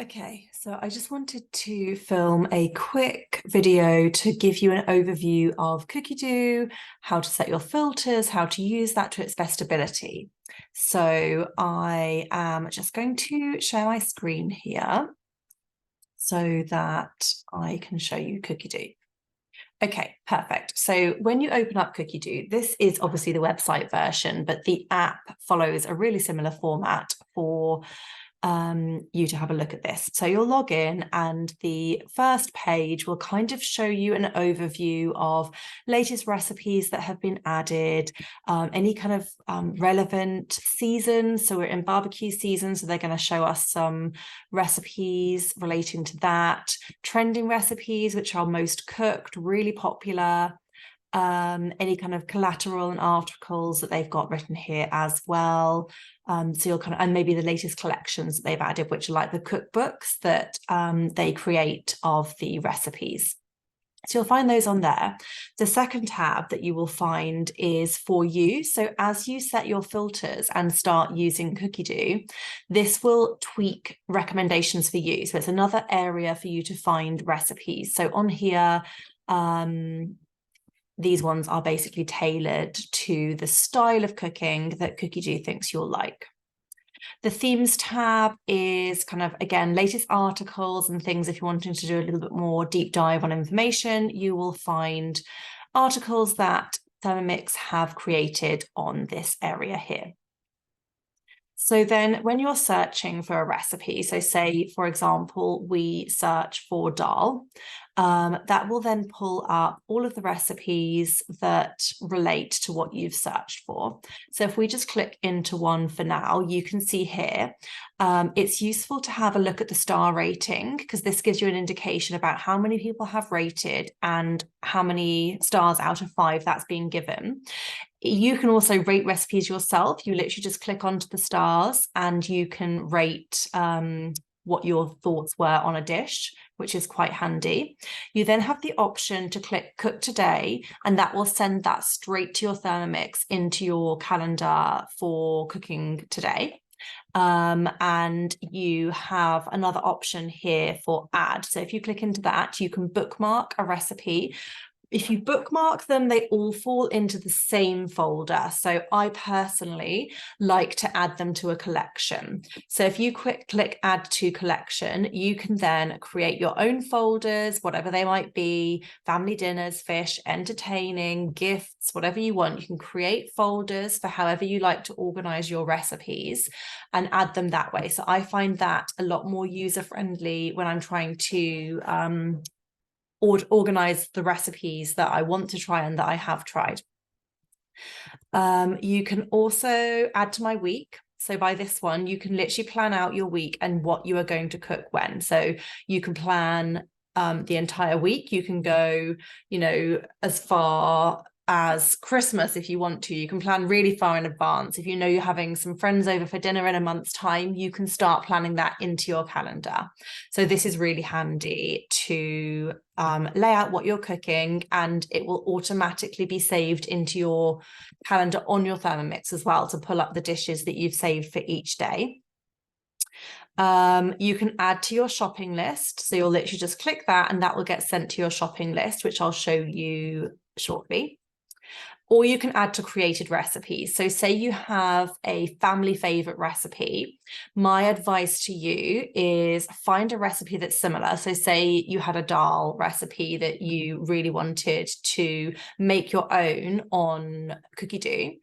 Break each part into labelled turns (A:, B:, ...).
A: Okay, so I just wanted to film a quick video to give you an overview of Cookidoo, how to set your filters, how to use that to its best ability. So I am just going to share my screen here so that I can show you Cookidoo. Okay, perfect. So when you open up Cookidoo, this is obviously the website version, but the app follows a really similar format for you to have a look at this. So you'll log in and the first page will kind of show you an overview of latest recipes that have been added, any kind of relevant seasons. So we're in barbecue season, so they're going to show us some recipes relating to that, trending recipes, which are most cooked, really popular, any kind of collateral and articles that they've got written here as well. So you'll kind of, and maybe the latest collections that they've added, which are like the cookbooks that they create of the recipes. So you'll find those on there. The second tab that you will find is for you. So as you set your filters and start using Cookidoo, this will tweak recommendations for you. So it's another area for you to find recipes. So on here, these ones are basically tailored to the style of cooking that Cookidoo thinks you'll like. The themes tab is kind of, again, latest articles and things. If you're wanting to do a little bit more deep dive on information, you will find articles that Thermomix have created on this area here. So then when you're searching for a recipe, so say, for example, we search for dal, that will then pull up all of the recipes that relate to what you've searched for. So if we just click into one for now, you can see here, it's useful to have a look at the star rating because this gives you an indication about how many people have rated and how many stars out of 5 that's being given. You can also rate recipes yourself. You literally just click onto the stars and you can rate what your thoughts were on a dish, which is quite handy. You then have the option to click Cook Today, and that will send that straight to your Thermomix into your calendar for cooking today. And you have another option here for add. So if you click into that, you can bookmark a recipe. If you bookmark them, they all fall into the same folder. So I personally like to add them to a collection. So if you click add to collection, you can then create your own folders, whatever they might be, family dinners, fish, entertaining, gifts, whatever you want. You can create folders for however you like to organize your recipes and add them that way. So I find that a lot more user-friendly when I'm trying to organize the recipes that I want to try and that I have tried. You can also add to my week. So by this one, you can literally plan out your week and what you are going to cook when. So you can plan the entire week. You can go, as far as Christmas if you want to. You can plan really far in advance. If you know you're having some friends over for dinner in a month's time, you can start planning that into your calendar. So this is really handy to lay out what you're cooking, and it will automatically be saved into your calendar on your Thermomix as well to pull up the dishes that you've saved for each day. You can add to your shopping list. So you'll literally just click that and that will get sent to your shopping list, which I'll show you shortly. Or you can add to created recipes. So say you have a family favorite recipe. My advice to you is find a recipe that's similar. So say you had a dal recipe that you really wanted to make your own on Cookidoo.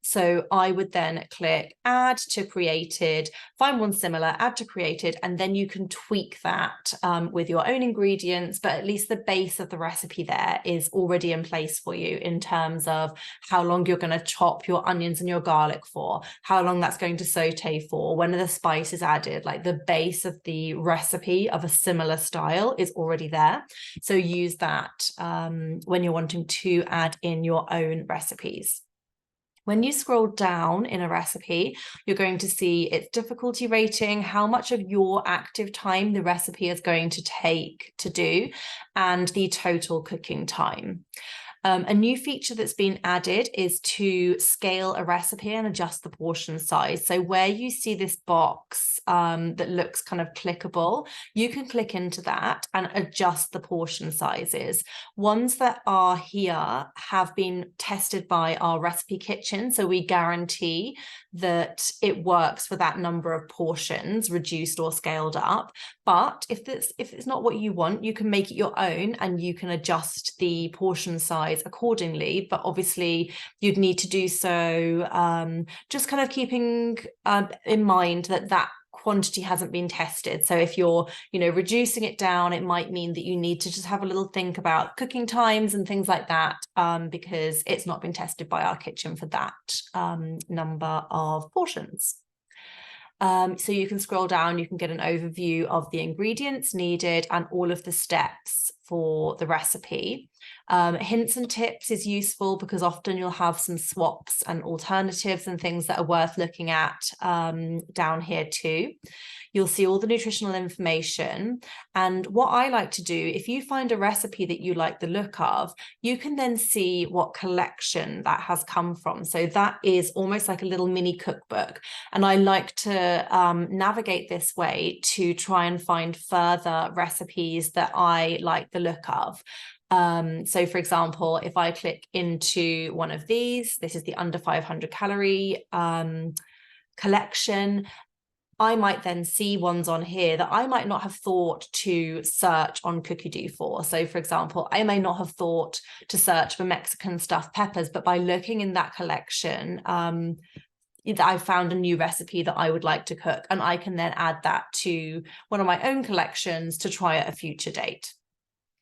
A: So I would then click add to created, find one similar, add to created, and then you can tweak that with your own ingredients, but at least the base of the recipe there is already in place for you in terms of how long you're going to chop your onions and your garlic for, how long that's going to saute for, when are the spices added, like the base of the recipe of a similar style is already there. So use that when you're wanting to add in your own recipes. When you scroll down in a recipe, you're going to see its difficulty rating, how much of your active time the recipe is going to take to do, and the total cooking time. A new feature that's been added is to scale a recipe and adjust the portion size. So where you see this box that looks kind of clickable, you can click into that and adjust the portion sizes. Ones that are here have been tested by our recipe kitchen, so we guarantee that it works for that number of portions, reduced or scaled up. But if it's not what you want, you can make it your own and you can adjust the portion size accordingly. But obviously you'd need to do so just kind of keeping in mind that quantity hasn't been tested. So if you're, reducing it down, it might mean that you need to just have a little think about cooking times and things like that, because it's not been tested by our kitchen for that number of portions. So you can scroll down, you can get an overview of the ingredients needed and all of the steps for the recipe. Hints and tips is useful because often you'll have some swaps and alternatives and things that are worth looking at down here too. You'll see all the nutritional information. And what I like to do, if you find a recipe that you like the look of, you can then see what collection that has come from. So that is almost like a little mini cookbook. And I like to navigate this way to try and find further recipes that I like the look of. So for example, if I click into one of these, this is the under 500 calorie collection. I might then see ones on here that I might not have thought to search on Cookidoo for. So for example, I may not have thought to search for Mexican stuffed peppers, but by looking in that collection, I found a new recipe that I would like to cook, and I can then add that to one of my own collections to try at a future date.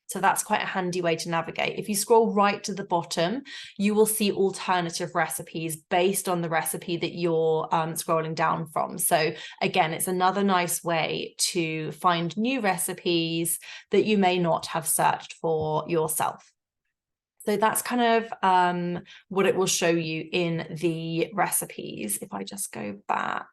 A: So that's quite a handy way to navigate. If you scroll right to the bottom, you will see alternative recipes based on the recipe that you're scrolling down from. So again, it's another nice way to find new recipes that you may not have searched for yourself. So that's kind of what it will show you in the recipes. If I just go back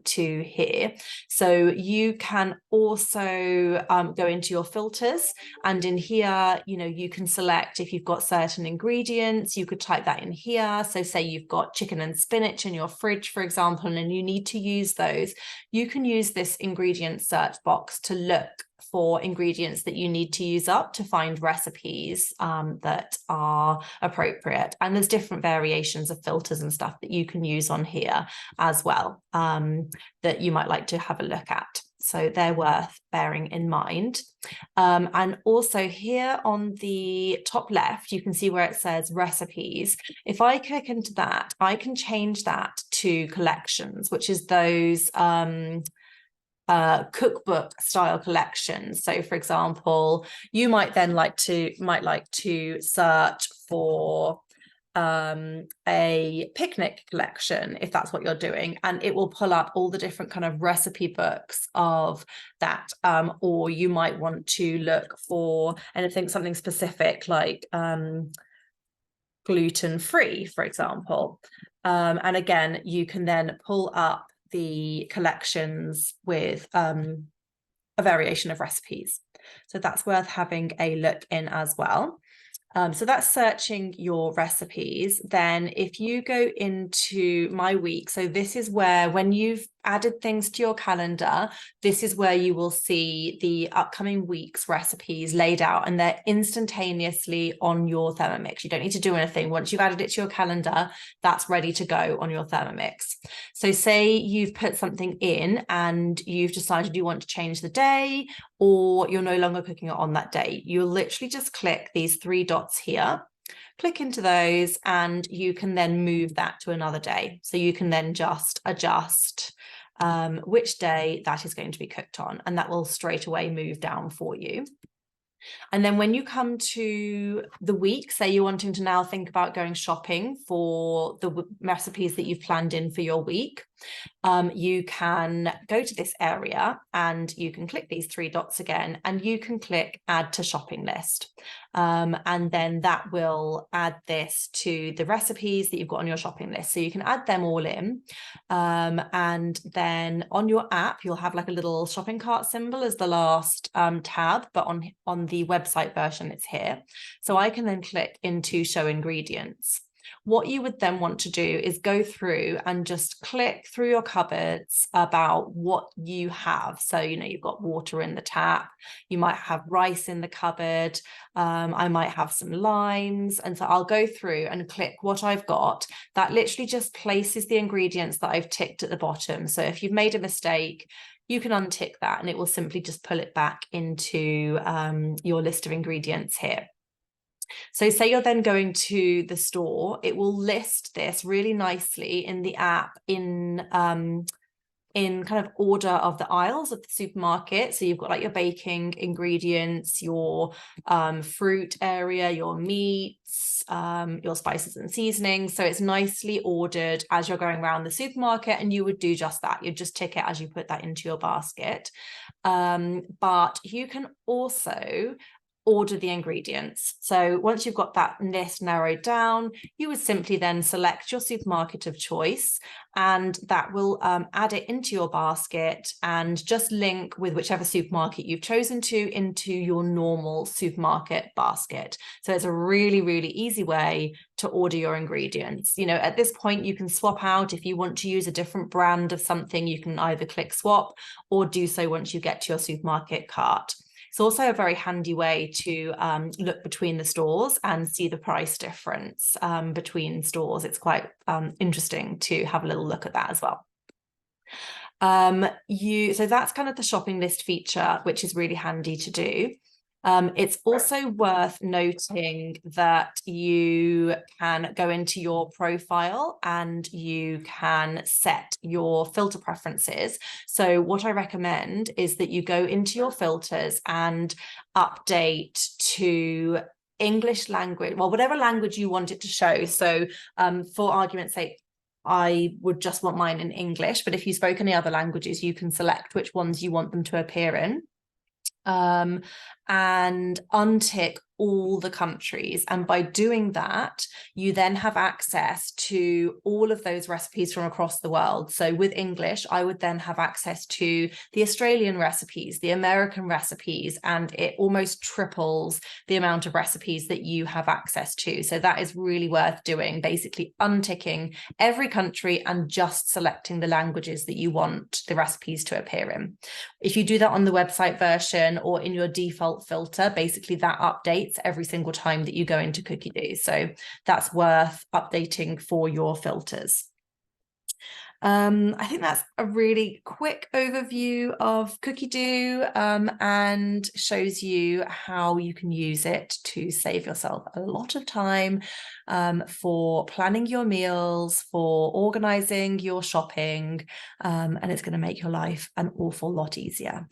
A: to here. So you can also go into your filters, and in here, you can select if you've got certain ingredients, you could type that in here. So say you've got chicken and spinach in your fridge, for example, and you need to use those. You can use this ingredient search box to look for ingredients that you need to use up to find recipes that are appropriate. And there's different variations of filters and stuff that you can use on here as well, that you might like to have a look at. So they're worth bearing in mind. And also here on the top left, you can see where it says recipes. If I click into that, I can change that to collections, which is those cookbook style collections. So for example, you might then like to search for a picnic collection, if that's what you're doing, and it will pull up all the different kind of recipe books of that. Or you might want to look for something specific like gluten-free, for example. And again, you can then pull up the collections with a variation of recipes. So that's worth having a look in as well. So that's searching your recipes. Then if you go into my week, so this is where, when you've added things to your calendar, this is where you will see the upcoming week's recipes laid out, and they're instantaneously on your Thermomix. You don't need to do anything. Once you've added it to your calendar, that's ready to go on your Thermomix. So say you've put something in and you've decided you want to change the day, or you're no longer cooking it on that day. You'll literally just click these three dots here, click into those, and you can then move that to another day. So you can then just adjust which day that is going to be cooked on, and that will straight away move down for you. And then when you come to the week, say you're wanting to now think about going shopping for the recipes that you've planned in for your week, you can go to this area and you can click these three dots again, and you can click add to shopping list. And then that will add this to the recipes that you've got on your shopping list. So you can add them all in. And then on your app, you'll have like a little shopping cart symbol as the last tab, but on the website version, it's here. So I can then click into show ingredients. What you would then want to do is go through and just click through your cupboards about what you have. So, you know, you've got water in the tap, you might have rice in the cupboard, I might have some limes. And so I'll go through and click what I've got. That literally just places the ingredients that I've ticked at the bottom. So if you've made a mistake, you can untick that and it will simply just pull it back into your list of ingredients here. So say you're then going to the store, it will list this really nicely in the app in kind of order of the aisles of the supermarket. So you've got like your baking ingredients, your fruit area, your meats, your spices and seasonings. So it's nicely ordered as you're going around the supermarket, and you would do just that. You'd just tick it as you put that into your basket. But you can also order the ingredients. So once you've got that list narrowed down, you would simply then select your supermarket of choice, and that will add it into your basket and just link with whichever supermarket you've chosen to into your normal supermarket basket. So it's a really, really easy way to order your ingredients. You know, at this point, you can swap out. If you want to use a different brand of something, you can either click swap or do so once you get to your supermarket cart. It's also a very handy way to look between the stores and see the price difference between stores. It's quite interesting to have a little look at that as well. So that's kind of the shopping list feature, which is really handy to do. It's also worth noting that you can go into your profile and you can set your filter preferences. So what I recommend is that you go into your filters and update to English language, well, whatever language you want it to show. So for argument's sake, I would just want mine in English, but if you spoke any other languages, you can select which ones you want them to appear in. And untick all the countries. And by doing that, you then have access to all of those recipes from across the world. So with English, I would then have access to the Australian recipes, the American recipes, and it almost triples the amount of recipes that you have access to. So that is really worth doing, basically unticking every country and just selecting the languages that you want the recipes to appear in. If you do that on the website version or in your default filter, basically that updates every single time that you go into Cookidoo. So that's worth updating for your filters. I think that's a really quick overview of Cookidoo and shows you how you can use it to save yourself a lot of time for planning your meals, for organizing your shopping, and it's going to make your life an awful lot easier.